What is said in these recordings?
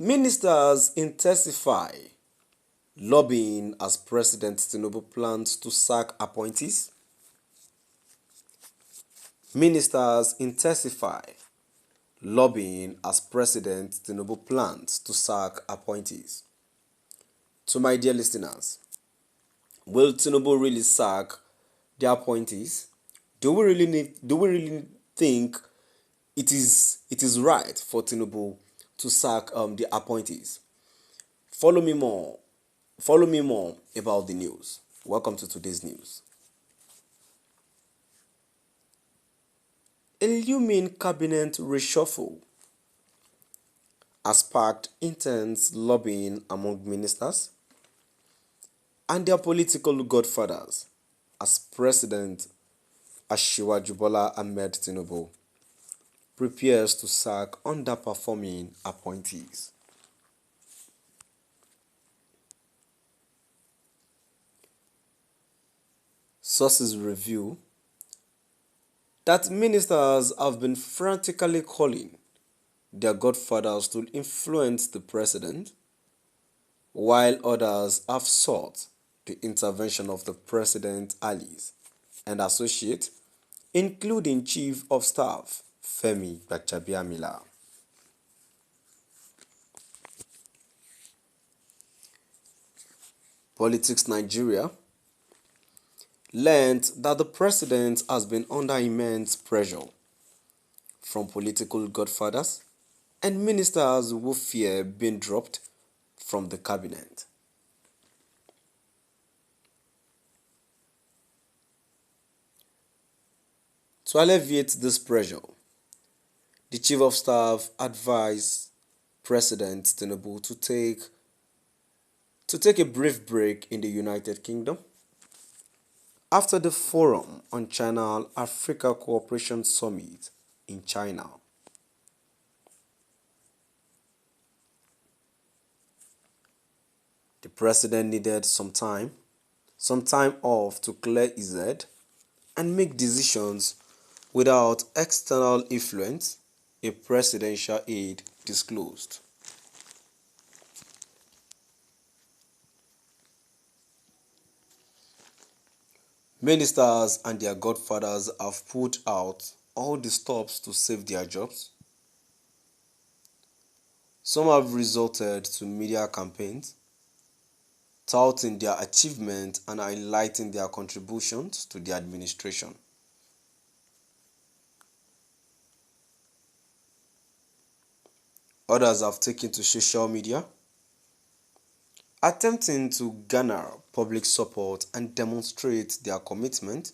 Ministers intensify lobbying as President Tinubu plans to sack appointees. Ministers intensify lobbying as President Tinubu plans to sack appointees. To my dear listeners, will Tinubu really sack the appointees? Do we really think it is right for Tinubu to sack the appointees? Follow me more. Follow me more about the news. Welcome to today's news. A looming cabinet reshuffle has sparked intense lobbying among ministers and their political godfathers as President Asiwaju Bola Ahmed Tinubu prepares to sack underperforming appointees. Sources reveal that ministers have been frantically calling their godfathers to influence the president, while others have sought the intervention of the president's allies and associates, including Chief of Staff Femi Gbajabiamila. Politics Nigeria learned that the president has been under immense pressure from political godfathers and ministers who fear being dropped from the cabinet. To alleviate this pressure, the Chief of Staff advised President Tinubu to take a brief break in the United Kingdom after the Forum on China-Africa Cooperation Summit in China. The president needed some time off to clear his head and make decisions without external influence, a presidential aide disclosed. Ministers and their godfathers have put out all the stops to save their jobs. Some have resorted to media campaigns, touting their achievements and highlighting their contributions to the administration. Others have taken to social media, attempting to garner public support and demonstrate their commitment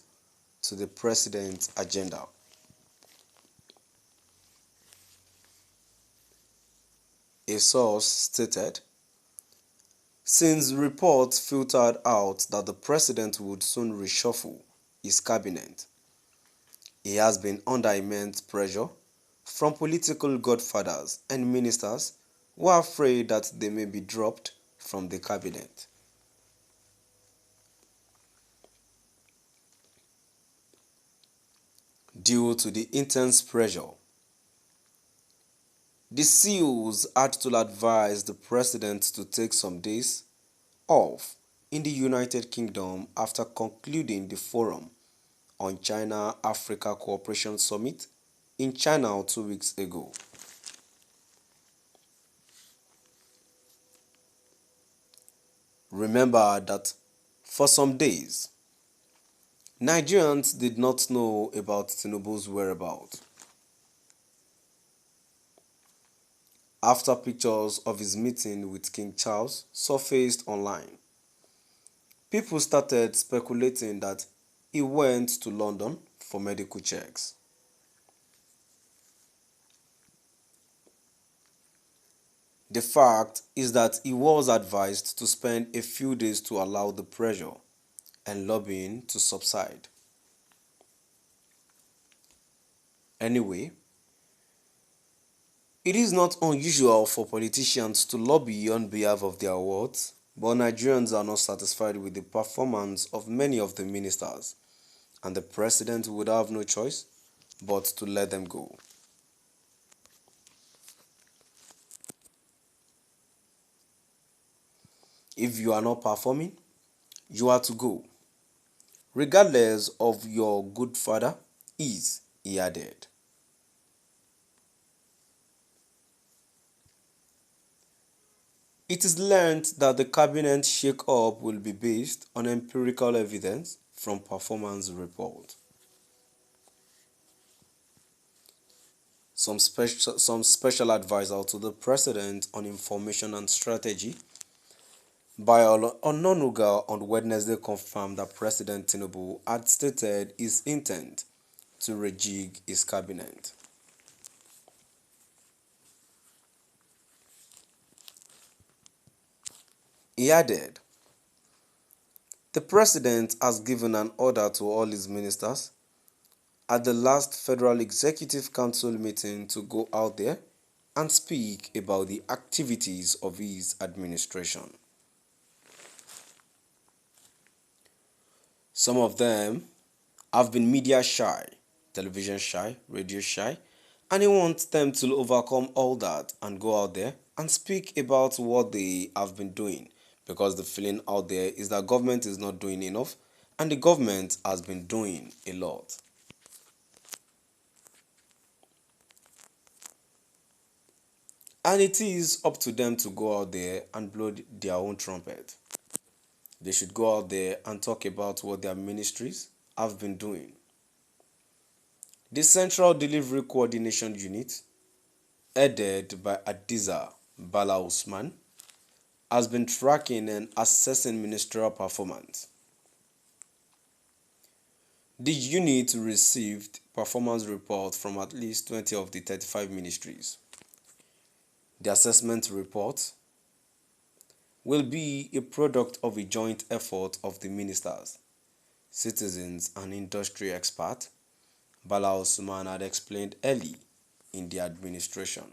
to the president's agenda. A source stated, since reports filtered out that the president would soon reshuffle his cabinet, he has been under immense pressure from political godfathers and ministers who are afraid that they may be dropped from the cabinet. Due to the intense pressure, the CEOs had to advise the president to take some days off in the United Kingdom after concluding the Forum on China-Africa Cooperation Summit in China 2 weeks ago. Remember that for some days, Nigerians did not know about Tinubu's whereabouts. After pictures of his meeting with King Charles surfaced online, people started speculating that he went to London for medical checks. The fact is that he was advised to spend a few days to allow the pressure and lobbying to subside. Anyway, it is not unusual for politicians to lobby on behalf of their wards, but Nigerians are not satisfied with the performance of many of the ministers, and the president would have no choice but to let them go. If you are not performing, you are to go, regardless of your good father is, he added. It is learned that the cabinet shake-up will be based on empirical evidence from performance report. Some special advisor to the president on information and strategy, Bayo Ononuga, on Wednesday confirmed that President Tinubu had stated his intent to rejig his cabinet. He added, "The president has given an order to all his ministers at the last Federal Executive Council meeting to go out there and speak about the activities of his administration. Some of them have been media shy, television shy, radio shy, and he wants them to overcome all that and go out there and speak about what they have been doing, because the feeling out there is that government is not doing enough and the government has been doing a lot." And it is up to them to go out there and blow their own trumpet. They should go out there and talk about what their ministries have been doing. The Central Delivery Coordination Unit, headed by Adiza Bala Usman, has been tracking and assessing ministerial performance. The unit received performance reports from at least 20 of the 35 ministries. The assessment report will be a product of a joint effort of the ministers, citizens, and industry experts, Bala Usman had explained early in the administration.